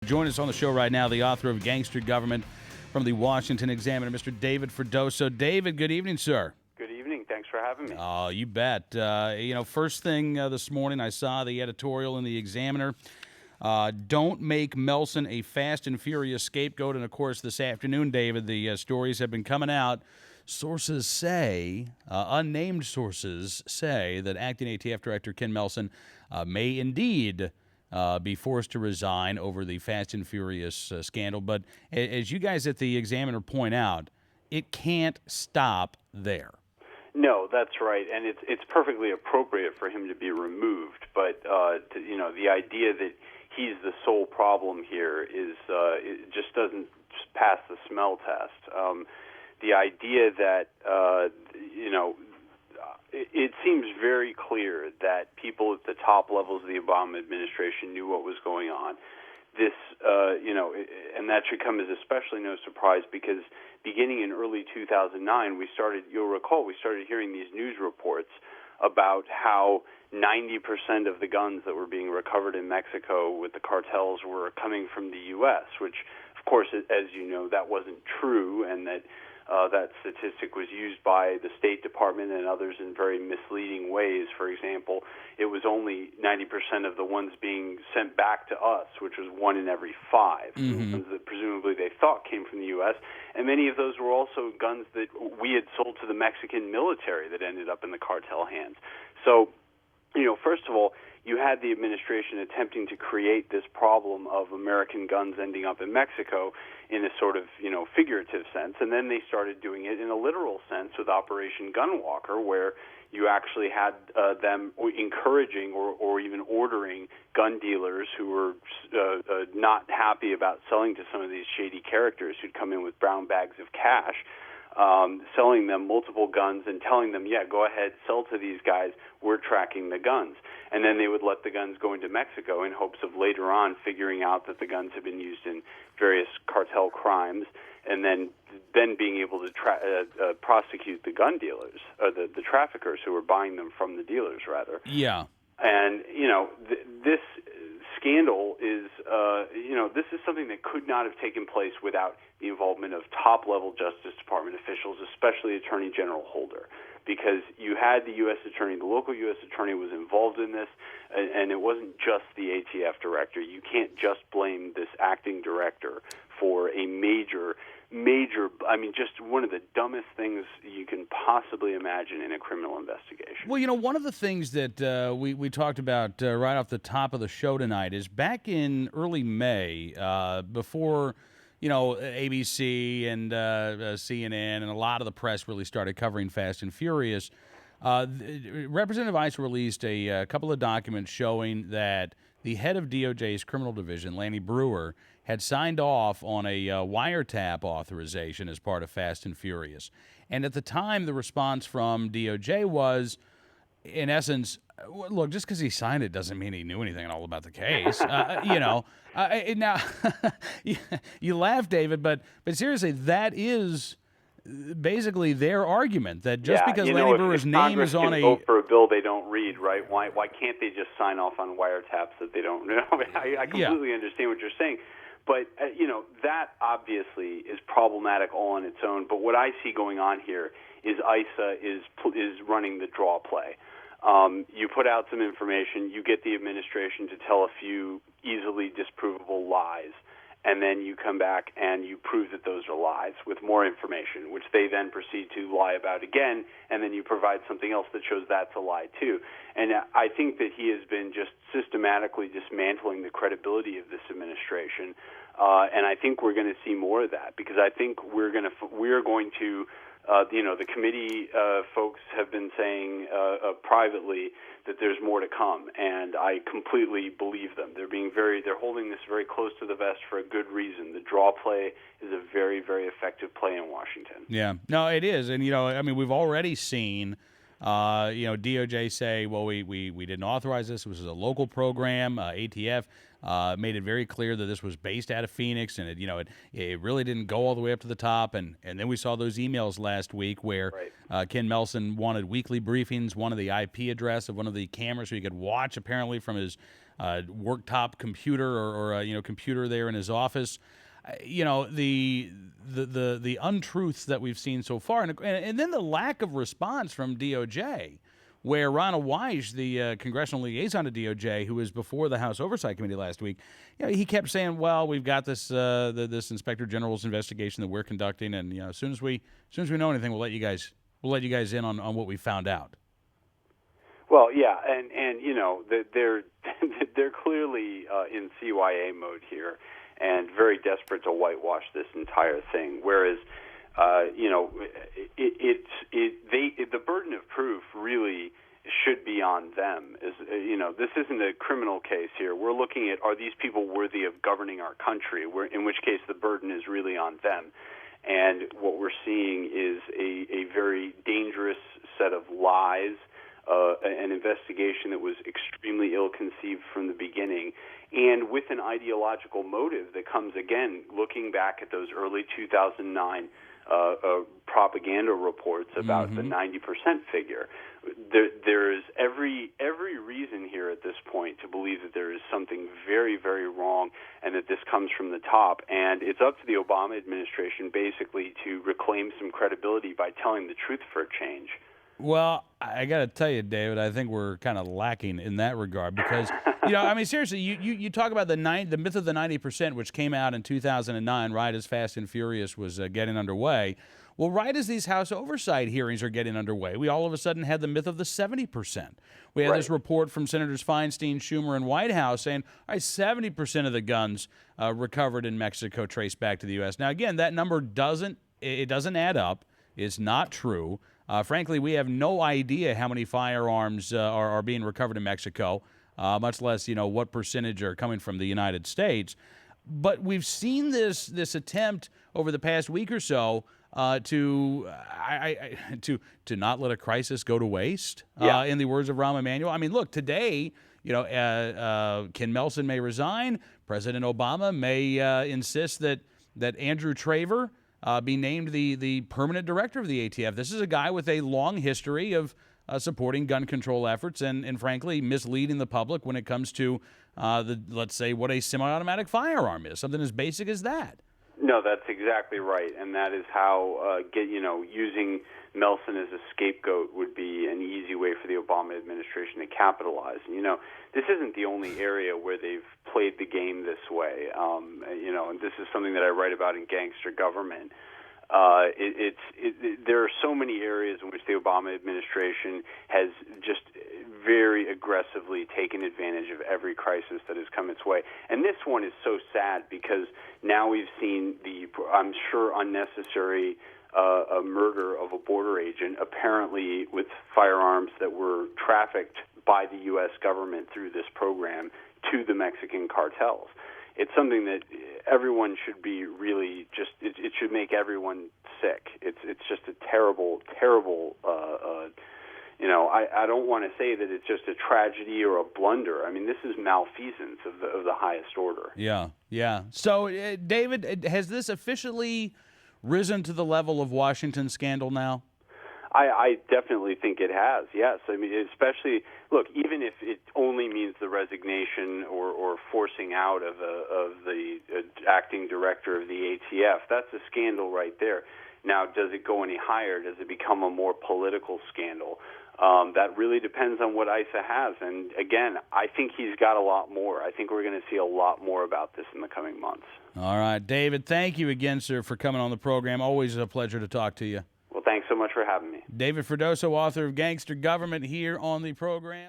Join us on the show right now, the author of Gangster Government from the Washington Examiner, Mr. David Freddoso. David, good evening, sir. Good evening. Thanks for having me. Oh, you bet. First thing this morning, I saw the editorial in the Examiner. Don't make Melson a fast and furious scapegoat. And, of course, this afternoon, David, the stories have been coming out. Sources say, unnamed sources say, that acting ATF Director Ken Melson may indeed be forced to resign over the Fast and Furious scandal. But as you guys at the Examiner point out, it can't stop there. No, that's right, and it's perfectly appropriate for him to be removed. But the idea that he's the sole problem here is it just doesn't pass the smell test. The idea that it seems very clear that people at the top levels of the Obama administration knew what was going on. This, and that should come as especially no surprise because beginning in early 2009, you'll recall, we started hearing these news reports about how 90% of the guns that were being recovered in Mexico with the cartels were coming from the U.S., which, of course, as you know, that wasn't true, and that that statistic was used by the State Department and others in very misleading ways. For example, it was only 90% of the ones being sent back to us, which was 1 in every 5, the ones that presumably they thought came from the U.S., and many of those were also guns that we had sold to the Mexican military that ended up in the cartel hands. So, first of all, you had the administration attempting to create this problem of American guns ending up in Mexico in a sort of, figurative sense, and then they started doing it in a literal sense with Operation Gunwalker, where you actually had them encouraging or even ordering gun dealers who were not happy about selling to some of these shady characters who'd come in with brown bags of cash, selling them multiple guns and telling them, yeah, go ahead, sell to these guys, we're tracking the guns. And then they would let the guns go into Mexico in hopes of later on figuring out that the guns had been used in various cartel crimes, and then being able to prosecute the gun dealers, or the traffickers who were buying them from the dealers, rather. Yeah. And, this scandal is, this is something that could not have taken place without the involvement of top-level Justice Department officials, especially Attorney General Holder, because you had the U.S. Attorney, the local U.S. Attorney was involved in this, and it wasn't just the ATF director. You can't just blame this acting director for a major, just one of the dumbest things you can possibly imagine in a criminal investigation. Well, one of the things that we talked about right off the top of the show tonight is back in early May, before, ABC and CNN and a lot of the press really started covering Fast and Furious, Representative Ice released a couple of documents showing that the head of DOJ's criminal division, Lanny Brewer, had signed off on a wiretap authorization as part of Fast and Furious. And at the time, the response from DOJ was, in essence, look, just because he signed it doesn't mean he knew anything at all about the case. Now, you laugh, David, but seriously, that is basically their argument, that just because Lanny Brewer's name is on a vote for a bill they don't read, right? Why can't they just sign off on wiretaps that they don't know? I completely understand what you're saying. But, that obviously is problematic all on its own. But what I see going on here is ISA is running the draw play. You put out some information, you get the administration to tell a few easily disprovable lies, and then you come back and you prove that those are lies with more information, which they then proceed to lie about again, and then you provide something else that shows that's a lie too. And I think that he has been just systematically dismantling the credibility of this administration, and I think we're going to see more of that, because I think we're going to the committee folks have been saying privately that there's more to come, and I completely believe them. They're holding this very close to the vest for a good reason. The draw play is a very, very effective play in Washington. Yeah, no, it is, and we've already seen, DOJ say, well, we didn't authorize this. This was a local program. ATF made it very clear that this was based out of Phoenix, and it really didn't go all the way up to the top. And then we saw those emails last week where Ken Melson wanted weekly briefings, wanted the IP address of one of the cameras so he could watch apparently from his worktop computer or computer there in his office. The untruths that we've seen so far, and then the lack of response from DOJ, where Ronald Weiss, the congressional liaison to DOJ, who was before the House Oversight Committee last week, he kept saying, "Well, we've got this this Inspector General's investigation that we're conducting, and as soon as we know anything, we'll let you guys in on what we found out." Well, yeah, and they're they're clearly in CYA mode here, and very desperate to whitewash this entire thing. Whereas, the burden of proof really should be on them. This isn't a criminal case here. We're looking at, are these people worthy of governing our country? In which case the burden is really on them. And what we're seeing is a very dangerous set of lies, an investigation that was extremely ill-conceived from the beginning, and with an ideological motive that comes, again, looking back at those early 2009 propaganda reports about the 90% figure. There is every reason here at this point to believe that there is something very, very wrong, and that this comes from the top. And it's up to the Obama administration basically to reclaim some credibility by telling the truth for a change. Well, I got to tell you, David, I think we're kind of lacking in that regard because, seriously, you talk about the myth of the 90%, which came out in 2009, right as Fast and Furious was getting underway. Well, right as these House oversight hearings are getting underway, we all of a sudden had the myth of the 70%. We had this report from Senators Feinstein, Schumer, and Whitehouse saying, all right, 70% of the guns recovered in Mexico traced back to the U.S. Now, again, that number doesn't add up. It's not true. Frankly, we have no idea how many firearms are being recovered in Mexico, much less what percentage are coming from the United States. But we've seen this attempt over the past week or so to not let a crisis go to waste. In the words of Rahm Emanuel. I mean, look, today, Ken Melson may resign. President Obama may insist that Andrew Traver be named the permanent director of the ATF. This is a guy with a long history of supporting gun control efforts and frankly, misleading the public when it comes to, let's say, what a semi-automatic firearm is, something as basic as that. No, that's exactly right, and that is how using Melson as a scapegoat would be an easy way for the Obama administration to capitalize. And, this isn't the only area where they've played the game this way. And this is something that I write about in Gangster Government. There are so many areas in which the Obama administration has just very aggressively taken advantage of every crisis that has come its way. And this one is so sad because now we've seen the, I'm sure, unnecessary a murder of a border agent, apparently with firearms that were trafficked by the U.S. government through this program to the Mexican cartels. It's something that everyone should be really just, it should make everyone sick. It's just a terrible, terrible, I don't want to say that it's just a tragedy or a blunder. I mean, this is malfeasance of the highest order. Yeah. So, David, has this officially risen to the level of Washington scandal now? I definitely think it has, yes. I mean, especially, look, even if it only means the resignation or forcing out of the acting director of the ATF, that's a scandal right there. Now, does it go any higher? Does it become a more political scandal? That really depends on what ISA has. And, again, I think he's got a lot more. I think we're going to see a lot more about this in the coming months. All right, David, thank you again, sir, for coming on the program. Always a pleasure to talk to you. Well, thanks so much for having me. David Freddoso, author of Gangster Government, here on the program.